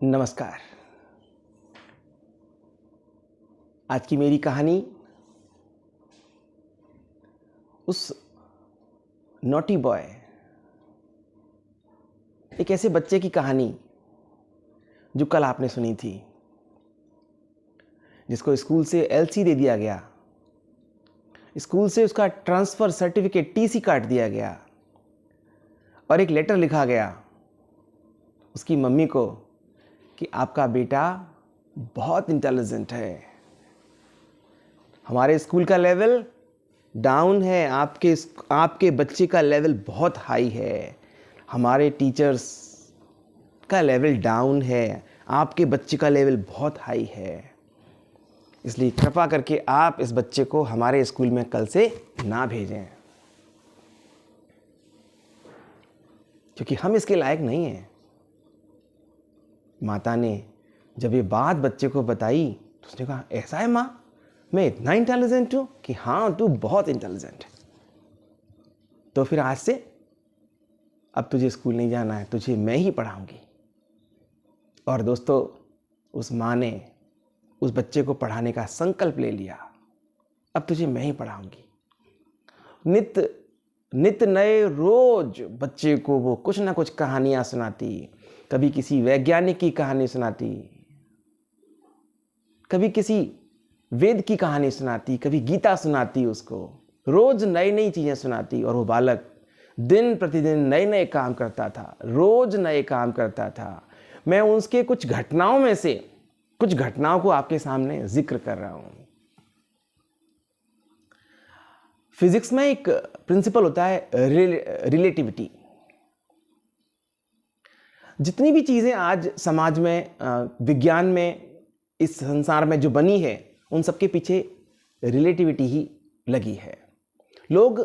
नमस्कार। आज की मेरी कहानी उस नॉटी बॉय, एक ऐसे बच्चे की कहानी जो कल आपने सुनी थी, जिसको स्कूल से एलसी दे दिया गया, स्कूल से उसका ट्रांसफ़र सर्टिफिकेट टीसी काट दिया गया और एक लेटर लिखा गया उसकी मम्मी को कि आपका बेटा बहुत इंटेलिजेंट है, हमारे स्कूल का लेवल डाउन है, आपके बच्चे का लेवल बहुत हाई है, हमारे टीचर्स का लेवल डाउन है, आपके बच्चे का लेवल बहुत हाई है, इसलिए कृपा करके आप इस बच्चे को हमारे स्कूल में कल से ना भेजें, क्योंकि हम इसके लायक नहीं हैं। माता ने जब ये बात बच्चे को बताई तो उसने कहा, ऐसा है माँ, मैं इतना इंटेलिजेंट हूँ? कि हाँ, तू बहुत इंटेलिजेंट है। तो फिर आज से अब तुझे स्कूल नहीं जाना है, तुझे मैं ही पढ़ाऊंगी। और दोस्तों, उस माँ ने उस बच्चे को पढ़ाने का संकल्प ले लिया, अब तुझे मैं ही पढ़ाऊंगी। नित नए रोज बच्चे को वो कुछ ना कुछ कहानियां सुनाती, कभी किसी वैज्ञानिक की कहानी सुनाती, कभी किसी वेद की कहानी सुनाती, कभी गीता सुनाती, उसको रोज नई नई चीजें सुनाती। और वो बालक दिन प्रतिदिन नए नए काम करता था, रोज नए काम करता था। मैं उसके कुछ घटनाओं में से कुछ घटनाओं को आपके सामने जिक्र कर रहा हूं। फिजिक्स में एक प्रिंसिपल होता है रिलेटिविटी। जितनी भी चीजें आज समाज में, विज्ञान में, इस संसार में जो बनी है, उन सबके पीछे रिलेटिविटी ही लगी है। लोग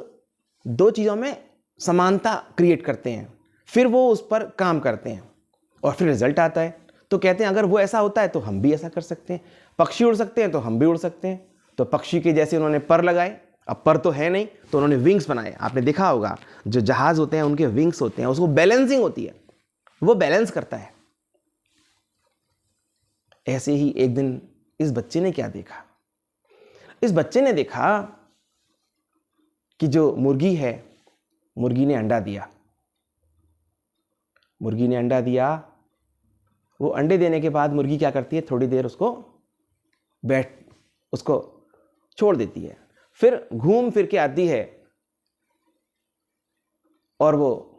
दो चीज़ों में समानता क्रिएट करते हैं, फिर वो उस पर काम करते हैं और फिर रिजल्ट आता है। तो कहते हैं अगर वो ऐसा होता है तो हम भी ऐसा कर सकते हैं। पक्षी उड़ सकते हैं तो हम भी उड़ सकते हैं। तो पक्षी के जैसे उन्होंने पर लगाए, अब पर तो है नहीं तो उन्होंने विंग्स बनाए। आपने देखा होगा जो जहाज होते हैं उनके विंग्स होते हैं, उसको बैलेंसिंग होती है, वो बैलेंस करता है। ऐसे ही एक दिन इस बच्चे ने क्या देखा? इस बच्चे ने देखा कि जो मुर्गी है, मुर्गी ने अंडा दिया। मुर्गी ने अंडा दिया, वो अंडे देने के बाद मुर्गी क्या करती है, थोड़ी देर उसको छोड़ देती है, फिर घूम फिर के आती है और वो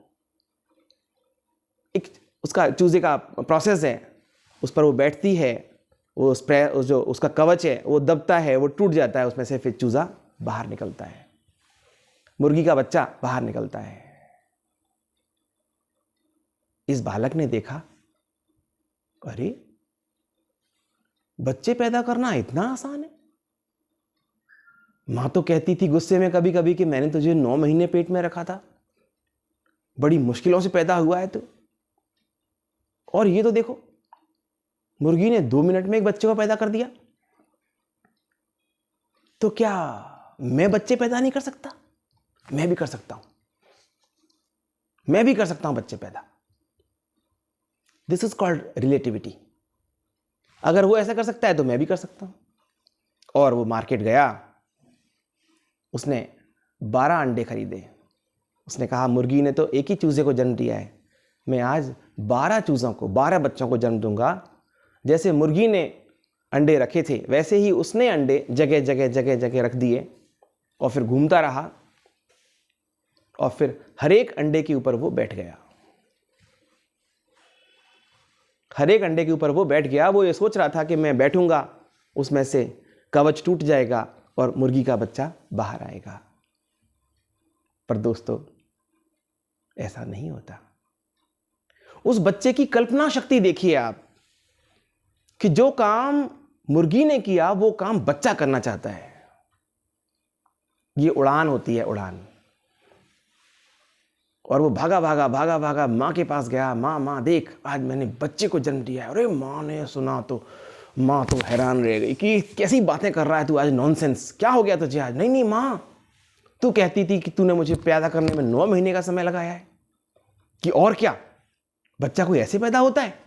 एक उसका चूजे का प्रोसेस है, उस पर वो बैठती है, वो जो उसका कवच है वो दबता है, वो टूट जाता है, उसमें से फिर चूजा बाहर निकलता है, मुर्गी का बच्चा बाहर निकलता है। इस बालक ने देखा, अरे बच्चे पैदा करना इतना आसान है। मां तो कहती थी गुस्से में कभी कभी कि मैंने तुझे 9 महीने पेट में रखा था, बड़ी मुश्किलों से पैदा हुआ है तू, और ये तो देखो मुर्गी ने 2 मिनट में एक बच्चे को पैदा कर दिया। तो क्या मैं बच्चे पैदा नहीं कर सकता? मैं भी कर सकता हूं, मैं भी कर सकता हूं बच्चे पैदा। This is called relativity. अगर वो ऐसा कर सकता है तो मैं भी कर सकता हूं। और वो मार्केट गया, उसने 12 अंडे खरीदे। उसने कहा मुर्गी ने तो एक ही चूजे को जन्म दिया है, मैं आज 12 चूजों को, 12 बच्चों को जन्म दूंगा। जैसे मुर्गी ने अंडे रखे थे वैसे ही उसने अंडे जगह जगह जगह जगह रख दिए और फिर घूमता रहा और फिर हर एक अंडे के ऊपर वो बैठ गया। हर एक अंडे के ऊपर वो बैठ गया। वो ये सोच रहा था कि मैं बैठूंगा, उसमें से कवच टूट जाएगा और मुर्गी का बच्चा बाहर आएगा। पर दोस्तों, ऐसा नहीं होता। उस बच्चे की कल्पना शक्ति देखिए आप, कि जो काम मुर्गी ने किया वो काम बच्चा करना चाहता है। ये उड़ान होती है, उड़ान। और वो भागा भागा भागा भागा माँ के पास गया, माँ देख आज मैंने बच्चे को जन्म दिया है। अरे माँ ने सुना तो माँ तो हैरान रह गई कि कैसी बातें कर रहा है तू आज, नॉनसेंस, क्या हो गया तुझे आज? नहीं माँ, तू कहती थी कि तूने मुझे पैदा करने में 9 महीने का समय लगाया है, कि और क्या बच्चा कोई ऐसे पैदा होता है?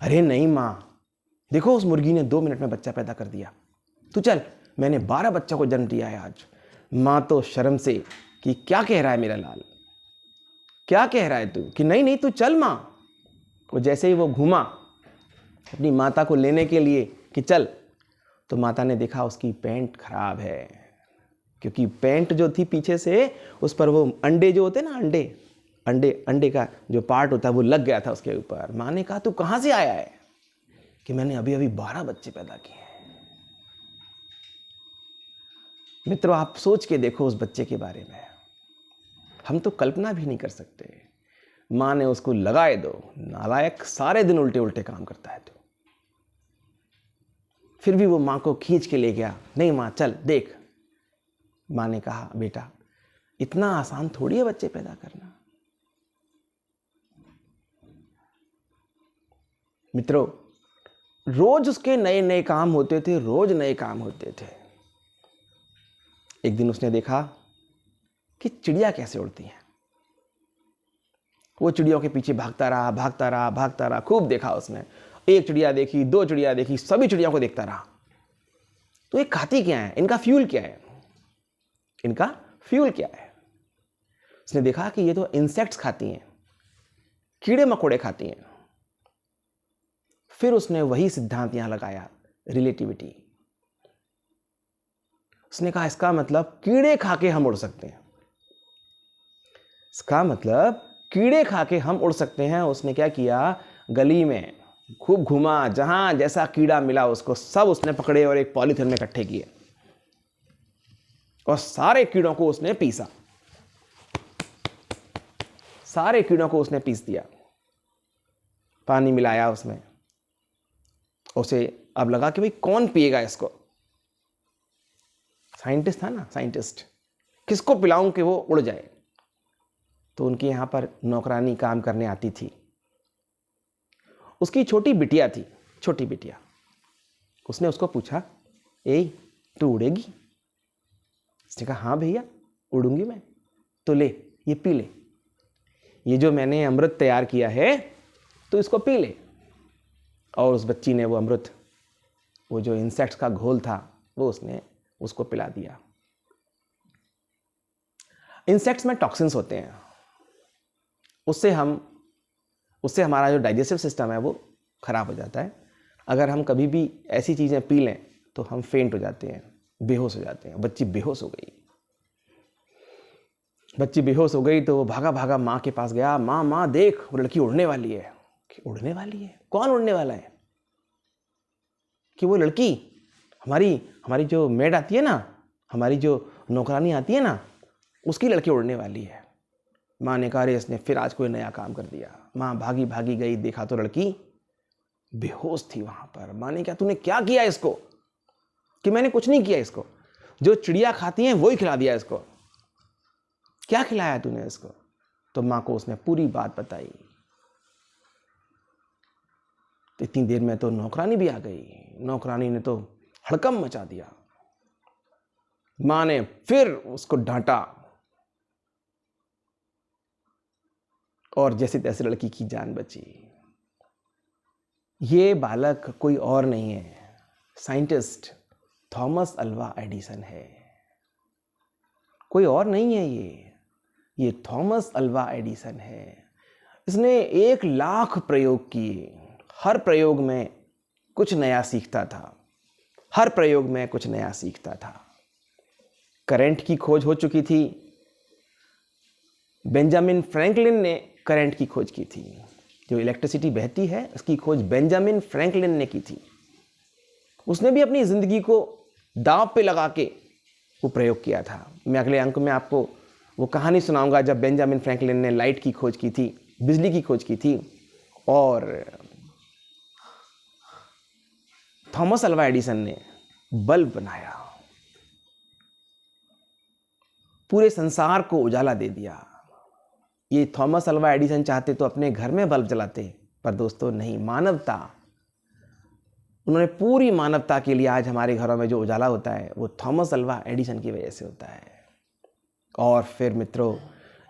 अरे नहीं माँ, देखो उस मुर्गी ने 2 मिनट में बच्चा पैदा कर दिया। तू चल, मैंने 12 बच्चों को जन्म दिया है आज। माँ तो शर्म से कि क्या कह रहा है मेरा लाल, क्या कह रहा है तू, कि नहीं नहीं तू चल माँ। वो जैसे ही वो घूमा अपनी माता को लेने के लिए कि चल, तो माता ने देखा उसकी पैंट खराब है, क्योंकि पैंट जो थी पीछे से उस पर वो अंडे जो होते ना, अंडे का जो पार्ट होता है वो लग गया था उसके ऊपर। माँ ने कहा तू कहाँ से आया है? कि मैंने अभी अभी 12 बच्चे पैदा किए हैं। मित्रों, आप सोच के देखो उस बच्चे के बारे में, हम तो कल्पना भी नहीं कर सकते। माँ ने उसको लगाए दो, नालायक, सारे दिन उल्टे उल्टे काम करता है तो। फिर भी वो माँ को खींच के ले गया। नहीं माँ चल देख। माँ ने कहा बेटा, इतना आसान थोड़ी है बच्चे पैदा करना। मित्रों, रोज उसके नए नए काम होते थे, रोज नए काम होते थे। एक दिन उसने देखा कि चिड़िया कैसे उड़ती हैं। वो चिड़ियों के पीछे भागता रहा, खूब देखा उसने। एक चिड़िया देखी, 2 चिड़िया देखी, सभी चिड़ियों को देखता रहा। तो ये खाती क्या है, इनका फ्यूल क्या है, इनका फ्यूल क्या है? उसने देखा कि ये तो इंसेक्ट्स खाती हैं, कीड़े मकोड़े खाती हैं। फिर उसने वही सिद्धांत यहां लगाया, रिलेटिविटी। उसने कहा इसका मतलब कीड़े खा के हम उड़ सकते हैं, इसका मतलब कीड़े खा के हम उड़ सकते हैं। उसने क्या किया, गली में खूब घुमा, जहां जैसा कीड़ा मिला उसको सब उसने पकड़े और एक पॉलीथिन में इकट्ठे किए और सारे कीड़ों को उसने पीसा, सारे कीड़ों को उसने पीस दिया, पानी मिलाया उसमें। उसे अब लगा कि भाई कौन पिएगा इसको। साइंटिस्ट था ना, साइंटिस्ट, किसको पिलाऊं कि वो उड़ जाए। तो उनके यहां पर नौकरानी काम करने आती थी। उसकी छोटी बिटिया थी, छोटी बिटिया। उसने उसको पूछा, ए तू उड़ेगी? उसने कहा हाँ भैया उड़ूंगी मैं। तो ले ये पी ले, ये जो मैंने अमृत तैयार किया है तो इसको पी ले। और उस बच्ची ने वो अमृत, वो जो इंसेक्ट्स का घोल था, वो उसने उसको पिला दिया। इंसेक्ट्स में टॉक्सिन्स होते हैं, उससे हमारा जो डाइजेस्टिव सिस्टम है वो खराब हो जाता है। अगर हम कभी भी ऐसी चीज़ें पी लें तो हम फेंट हो जाते हैं, बेहोश हो जाते हैं। बच्ची बेहोश हो गई। बच्ची बेहोश हो गई तो वो भागा भागा माँ के पास गया। माँ माँ देख, वो लड़की उड़ने वाली है। कि उड़ने वाली है? कौन उड़ने वाला है? कि वो लड़की, हमारी जो मेड आती है ना, हमारी जो नौकरानी आती है ना, उसकी लड़की उड़ने वाली है। माँ ने कहा अरे इसने फिर आज कोई नया काम कर दिया। माँ भागी भागी गई, देखा तो लड़की बेहोश थी वहां पर। माँ ने कहा तूने क्या किया इसको? कि मैंने कुछ नहीं किया इसको, जो चिड़िया खाती हैं वही खिला दिया इसको। क्या खिलाया तूने इसको? तो माँ को उसने पूरी बात बताई। तो इतनी देर में तो नौकरानी भी आ गई। नौकरानी ने तो हड़कंप मचा दिया। माँ ने फिर उसको डांटा और जैसे तैसे लड़की की जान बची। ये बालक कोई और नहीं है, साइंटिस्ट थॉमस अल्वा एडिसन है। कोई और नहीं है, ये थॉमस अल्वा एडिसन है। इसने 1,00,000 प्रयोग किए। हर प्रयोग में कुछ नया सीखता था, हर प्रयोग में कुछ नया सीखता था। करंट की खोज हो चुकी थी, बेंजामिन फ्रैंकलिन ने करंट की खोज की थी। जो इलेक्ट्रिसिटी बहती है उसकी खोज बेंजामिन फ्रैंकलिन ने की थी। उसने भी अपनी ज़िंदगी को दांव पे लगा के वो प्रयोग किया था। मैं अगले अंक में आपको वो कहानी सुनाऊंगा जब बेंजामिन फ्रैंकलिन ने लाइट की खोज की थी, बिजली की खोज की थी, और थॉमस अल्वा एडिसन ने बल्ब बनाया, पूरे संसार को उजाला दे दिया। ये थॉमस अल्वा एडिसन चाहते तो अपने घर में बल्ब जलाते, पर दोस्तों नहीं, मानवता, उन्होंने पूरी मानवता के लिए आज हमारे घरों में जो उजाला होता है वो थॉमस अल्वा एडिसन की वजह से होता है। और फिर मित्रों,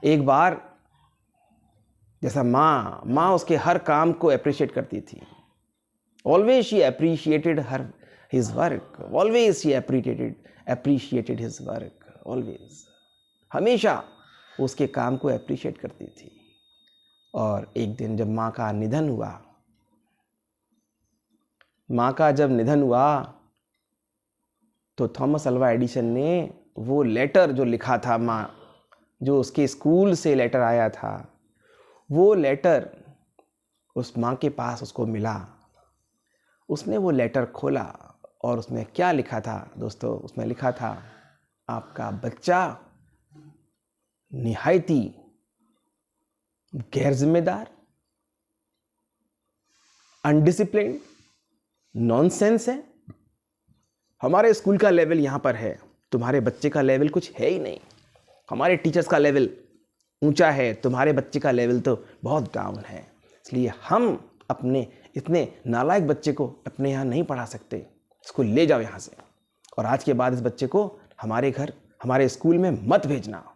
एक बार जैसा माँ उसके हर काम को अप्रिशिएट करती थी, Always she appreciated his work. Always she appreciated his work. Always. हमेशा उसके काम को अप्रिशिएट करती थी। और एक दिन जब माँ का निधन हुआ तो थॉमस अल्वा एडिसन ने वो लेटर जो लिखा था माँ, जो उसके स्कूल से लेटर आया था, वो लेटर उस माँ के पास उसको मिला। उसने वो लेटर खोला और उसमें क्या लिखा था दोस्तों? उसमें लिखा था, आपका बच्चा निहायती गैर जिम्मेदार, अनडिसिप्लिन्ड, नॉनसेंस है। हमारे स्कूल का लेवल यहाँ पर है, तुम्हारे बच्चे का लेवल कुछ है ही नहीं। हमारे टीचर्स का लेवल ऊंचा है, तुम्हारे बच्चे का लेवल तो बहुत डाउन है। इसलिए हम अपने इतने नालायक बच्चे को अपने यहाँ नहीं पढ़ा सकते। इसको ले जाओ यहाँ से, और आज के बाद इस बच्चे को हमारे घर, हमारे स्कूल में मत भेजना।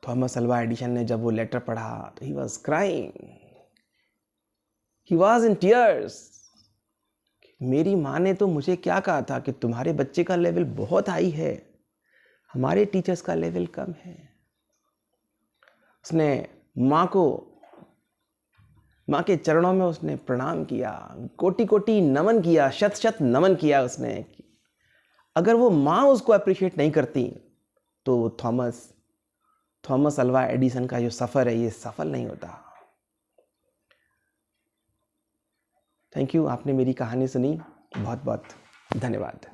थॉमस अल्वा एडिसन ने जब वो लेटर पढ़ा तो he was crying, he was in tears. मेरी माँ ने तो मुझे क्या कहा था कि तुम्हारे बच्चे का लेवल बहुत हाई है, हमारे टीचर्स का लेवल कम है। उसने माँ के चरणों में उसने प्रणाम किया, कोटि कोटि नमन किया, शत शत नमन किया उसने। अगर वो माँ उसको अप्रिशिएट नहीं करती तो थॉमस अल्वा एडिसन का जो सफ़र है ये सफल नहीं होता। थैंक यू, आपने मेरी कहानी सुनी, बहुत बहुत धन्यवाद।